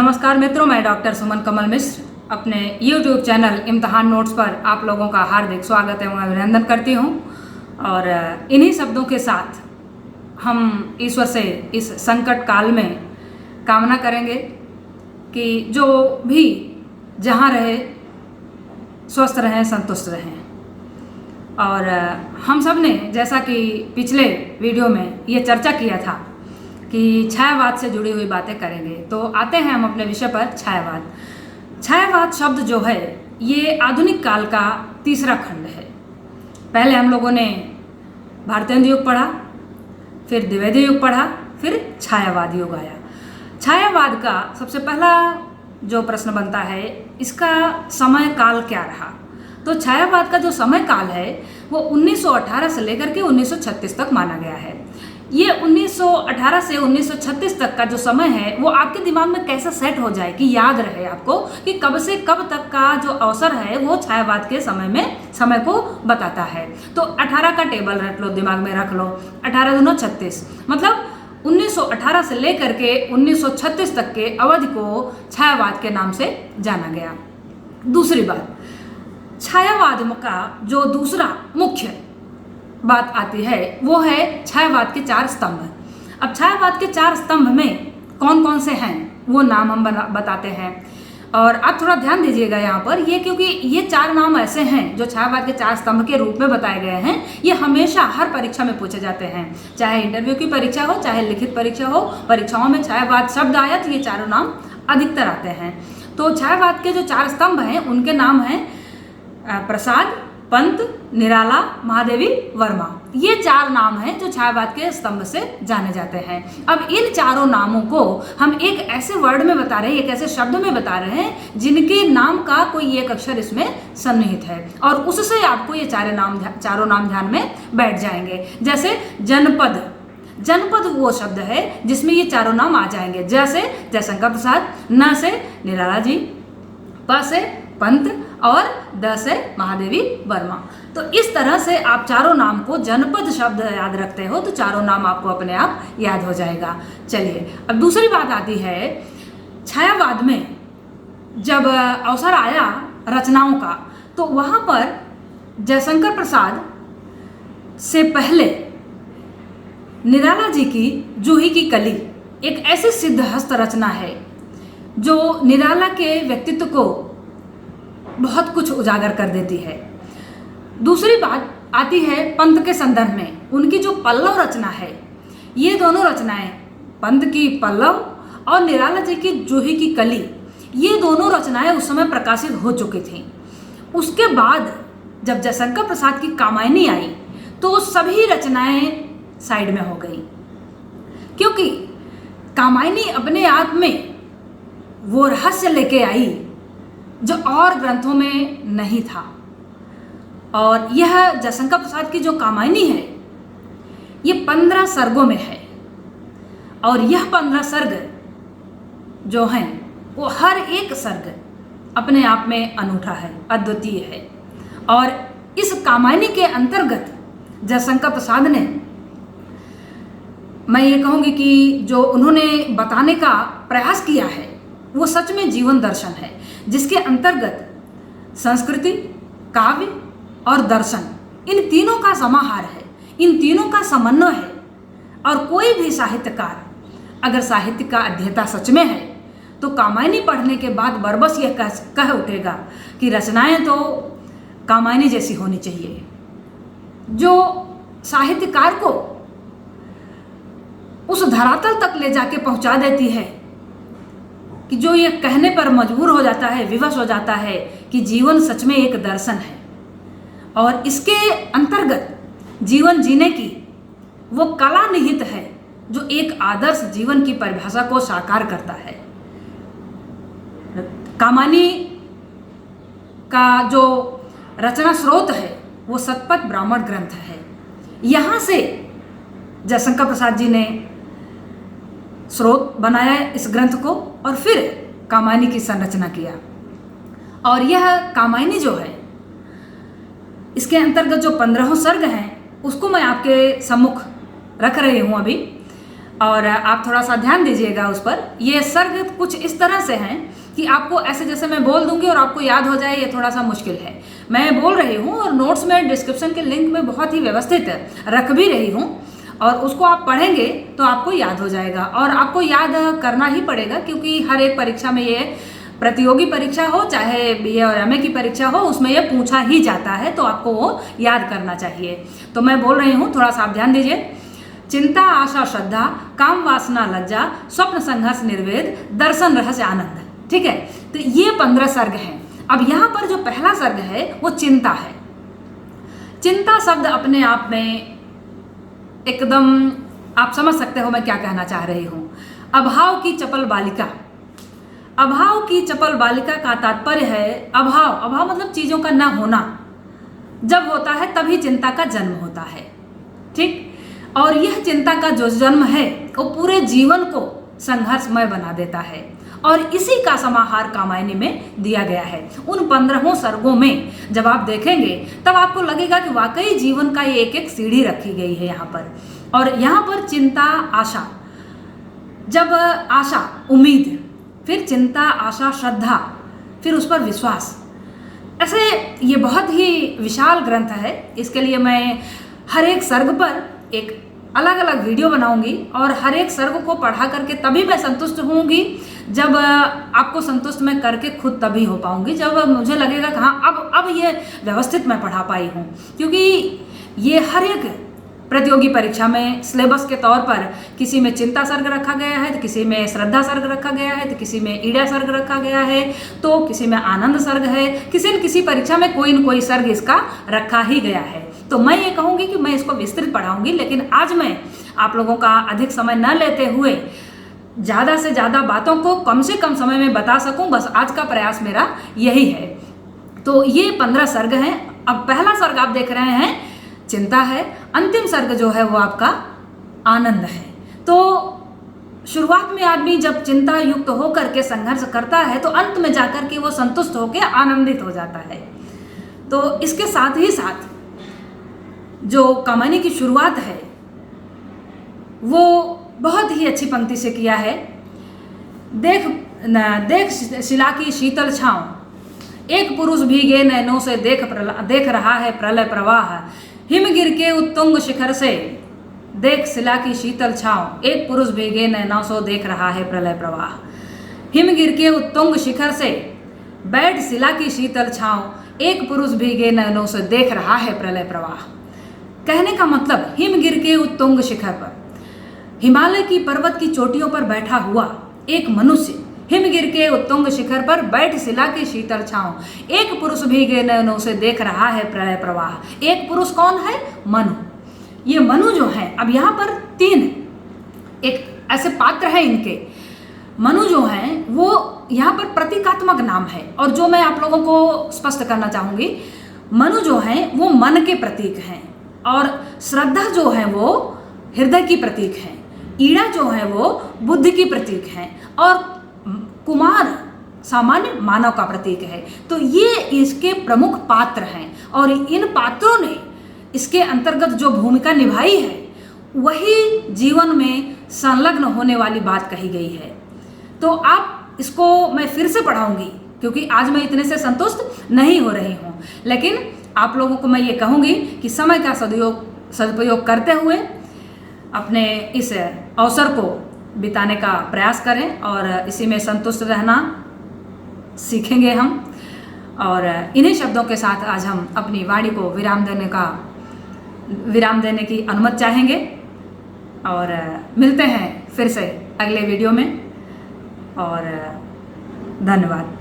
नमस्कार मित्रों, मैं डॉक्टर सुमन कमल मिश्र अपने YouTube चैनल इम्तिहान नोट्स पर आप लोगों का हार्दिक स्वागत एवं अभिनंदन करती हूँ। और इन्हीं शब्दों के साथ हम ईश्वर से इस संकट काल में कामना करेंगे कि जो भी जहाँ रहे स्वस्थ रहें, संतुष्ट रहें। और हम सब ने जैसा कि पिछले वीडियो में ये चर्चा किया था कि छायावाद से जुड़ी हुई बातें करेंगे, तो आते हैं हम अपने विषय पर। छायावाद शब्द जो है ये आधुनिक काल का तीसरा खंड है। पहले हम लोगों ने भारतेंदु युग पढ़ा, फिर द्विवेदी युग पढ़ा, फिर छायावाद युग आया। छायावाद का सबसे पहला जो प्रश्न बनता है, इसका समय काल क्या रहा। तो छायावाद का जो समय काल है वो 1918 से लेकर के 1936 तक माना गया है। ये 1918 से 1936 तक का जो समय है वो आपके दिमाग में कैसे सेट हो जाए कि याद रहे आपको कि कब से कब तक का जो अवसर है वो छायावाद के समय में समय को बताता है। तो 18 का टेबल रख लो, दिमाग में रख लो। 18 दूना 36, मतलब 1918 से लेकर के 1936 तक के अवधि को छायावाद के नाम से जाना गया। दूसरी बात, छायावाद का जो दूसरा मुख्य बात आती है वो है छायावाद के 4 स्तंभ। अब छायावाद के 4 स्तंभ में कौन कौन से हैं वो नाम हम बताते हैं। और आप थोड़ा ध्यान दीजिएगा यहाँ पर, ये क्योंकि ये 4 नाम ऐसे हैं जो छायावाद के 4 स्तंभ के रूप में बताए गए हैं। ये हमेशा हर परीक्षा में पूछे जाते हैं, चाहे इंटरव्यू की परीक्षा हो, चाहे लिखित परीक्षा हो। परीक्षाओं में छायावाद शब्द आया तो ये चारों नाम अधिकतर आते हैं। तो छायावाद के जो 4 स्तंभ हैं उनके नाम हैं प्रसाद, पंत, निराला, महादेवी, वर्मा। ये 4 नाम हैं जो छायावाद के स्तंभ से जाने जाते हैं। अब इन चारों नामों को हम एक ऐसे वर्ड में बता रहे हैं, एक ऐसे शब्द में बता रहे हैं जिनके नाम का कोई एक अक्षर इसमें सन्निहित है, और उससे आपको ये चारों नाम ध्यान में बैठ जाएंगे। जैसे जनपद, जनपद वो शब्द है जिसमें ये चारों नाम आ जाएंगे। जैसे जयशंकर प्रसाद, न से निराला जी, प से पंत और द से महादेवी वर्मा। तो इस तरह से आप चारों नाम को जनपद शब्द याद रखते हो तो चारों नाम आपको अपने आप याद हो जाएगा। चलिए, अब दूसरी बात आती है छायावाद में जब अवसर आया रचनाओं का, तो वहाँ पर जयशंकर प्रसाद से पहले निराला जी की जूही की कली एक ऐसी सिद्धहस्त रचना है जो निराला के व्यक्तित्व को बहुत कुछ उजागर कर देती है। दूसरी बात आती है पंत के संदर्भ में, उनकी जो पल्लव रचना है, ये दोनों रचनाएं, पंत की पल्लव और निराला जी की जूही की कली, ये दोनों रचनाएं उस समय प्रकाशित हो चुकी थीं। उसके बाद जब जयशंकर प्रसाद की कामायनी आई तो सभी रचनाएं साइड में हो गई, क्योंकि कामायनी अपने आप में वो रहस्य लेके आई जो और ग्रंथों में नहीं था। और यह जयशंकर प्रसाद की जो कामायनी है ये 15 सर्गों में है, और यह 15 सर्ग जो हैं वो हर एक सर्ग अपने आप में अनूठा है, अद्वितीय है। और इस कामायनी के अंतर्गत जयशंकर प्रसाद ने, मैं ये कहूँगी कि जो उन्होंने बताने का प्रयास किया है वो सच में जीवन दर्शन है, जिसके अंतर्गत संस्कृति, काव्य और दर्शन, इन तीनों का समाहार है, इन तीनों का समन्वय है। और कोई भी साहित्यकार अगर साहित्य का अध्येता सच में है तो कामायनी पढ़ने के बाद बरबस यह कह उठेगा कि रचनाएं तो कामायनी जैसी होनी चाहिए, जो साहित्यकार को उस धरातल तक ले जाके पहुंचा देती है कि जो ये कहने पर मजबूर हो जाता है, विवश हो जाता है कि जीवन सच में एक दर्शन है, और इसके अंतर्गत जीवन जीने की वो कला निहित है जो एक आदर्श जीवन की परिभाषा को साकार करता है। कामायनी का जो रचना स्रोत है वो शतपथ ब्राह्मण ग्रंथ है। यहाँ से जयशंकर प्रसाद जी ने स्रोत बनाया इस ग्रंथ को, और फिर कामायनी की संरचना किया। और यह कामायनी जो है इसके अंतर्गत जो 15 सर्ग हैं उसको मैं आपके सम्मुख रख रही हूँ अभी। और आप थोड़ा सा ध्यान दीजिएगा उस पर। ये सर्ग कुछ इस तरह से हैं कि आपको ऐसे जैसे मैं बोल दूंगी और आपको याद हो जाए, ये थोड़ा सा मुश्किल है। मैं बोल रही हूँ और नोट्स में डिस्क्रिप्शन के लिंक में बहुत ही व्यवस्थित रख भी रही हूँ, और उसको आप पढ़ेंगे तो आपको याद हो जाएगा। और आपको याद करना ही पड़ेगा, क्योंकि हर एक परीक्षा में ये प्रतियोगी परीक्षा हो चाहे BA और MA की परीक्षा हो, उसमें ये पूछा ही जाता है, तो आपको वो याद करना चाहिए। तो मैं बोल रही हूँ, थोड़ा सा आप ध्यान दीजिए। चिंता आशा श्रद्धा काम वासना लज्जा स्वप्न संघर्ष निर्वेद दर्शन रहस्य आनंद। ठीक है, तो ये 15 सर्ग हैं। अब यहाँ पर जो पहला सर्ग है वो चिंता है। चिंता शब्द अपने आप में एकदम आप समझ सकते हो मैं क्या कहना चाह रही हूँ। अभाव की चपल बालिका, अभाव की चपल बालिका का तात्पर्य है अभाव। अभाव मतलब चीज़ों का ना होना। जब होता है तभी चिंता का जन्म होता है। ठीक, और यह चिंता का जो जन्म है वो पूरे जीवन को संघर्षमय बना देता है, और इसी का समाहार कामायनी में दिया गया है। उन 15 सर्गों में जब आप देखेंगे तब आपको लगेगा कि वाकई जीवन का ये एक एक सीढ़ी रखी गई है यहाँ पर। और यहाँ पर चिंता आशा, जब आशा उम्मीद, फिर चिंता आशा श्रद्धा, फिर उस पर विश्वास। ऐसे ये बहुत ही विशाल ग्रंथ है। इसके लिए मैं हर एक सर्ग पर एक अलग अलग वीडियो बनाऊंगी, और हर एक सर्ग को पढ़ा करके तभी मैं संतुष्ट होंगी जब आपको संतुष्ट मैं करके खुद तभी हो पाऊंगी, जब मुझे लगेगा कि हाँ अब ये व्यवस्थित मैं पढ़ा पाई हूँ। क्योंकि ये हर एक प्रतियोगी परीक्षा में सिलेबस के तौर पर किसी में चिंता सर्ग रखा गया है, तो किसी में श्रद्धा सर्ग रखा गया है, तो किसी में ईड़ा सर्ग रखा गया है, तो किसी में आनंद सर्ग है। किसी न किसी परीक्षा में कोई न कोई सर्ग इसका रखा ही गया है। तो मैं ये कहूँगी कि मैं इसको विस्तृत पढ़ाऊँगी, लेकिन आज मैं आप लोगों का अधिक समय न लेते हुए ज़्यादा से ज़्यादा बातों को कम से कम समय में बता सकूँ, बस आज का प्रयास मेरा यही है। तो ये 15 सर्ग हैं। अब पहला सर्ग आप देख रहे हैं चिंता है, अंतिम सर्ग जो है वो आपका आनंद है। तो शुरुआत में आदमी जब चिंता युक्त होकर के संघर्ष करता है तो अंत में जाकर के वो संतुष्ट होकर आनंदित हो जाता है। तो इसके साथ ही साथ जो कामायनी की शुरुआत है वो बहुत ही अच्छी पंक्ति से किया है। देख शिला की शीतल छाँव, एक पुरुष भीगे नैनों से देख रहा है प्रलय प्रवाह। हिमगिर के उत्तुंग शिखर से देख शिला की शीतल छाँव, एक पुरुष भीगे नैनों से देख रहा है प्रलय प्रवाह। हिमगिर के उत्तुंग शिखर से बैठ शिला की शीतल छाँव, एक पुरुष भीगे नैनों से देख रहा है प्रलय प्रवाह। कहने का मतलब हिमगिर के उत्तुंग शिखर पर, हिमालय की पर्वत की चोटियों पर बैठा हुआ एक मनुष्य हिमगिर के उत्तुंग शिखर पर बैठ शिला की शीतल छाँव, एक पुरुष भीगे नयनों से देख रहा है प्रलय प्रवाह। एक पुरुष कौन है? मनु। ये मनु जो है, अब यहाँ पर 3 एक ऐसे पात्र हैं इनके। मनु जो हैं वो यहाँ पर प्रतीकात्मक नाम है, और जो मैं आप लोगों को स्पष्ट करना चाहूँगी, मनु जो हैं वो मन के प्रतीक हैं, और श्रद्धा जो है वो हृदय की प्रतीक है, ईड़ा जो है वो बुद्धि की प्रतीक है, और कुमार सामान्य मानव का प्रतीक है। तो ये इसके प्रमुख पात्र हैं, और इन पात्रों ने इसके अंतर्गत जो भूमिका निभाई है वही जीवन में संलग्न होने वाली बात कही गई है। तो आप इसको मैं फिर से पढ़ाऊंगी, क्योंकि आज मैं इतने से संतुष्ट नहीं हो रही हूँ, लेकिन आप लोगों को मैं ये कहूँगी कि समय का सदुपयोग करते हुए अपने इस अवसर को बिताने का प्रयास करें, और इसी में संतुष्ट रहना सीखेंगे हम। और इन्हीं शब्दों के साथ आज हम अपनी वाणी को विराम देने की अनुमति चाहेंगे, और मिलते हैं फिर से अगले वीडियो में, और धन्यवाद।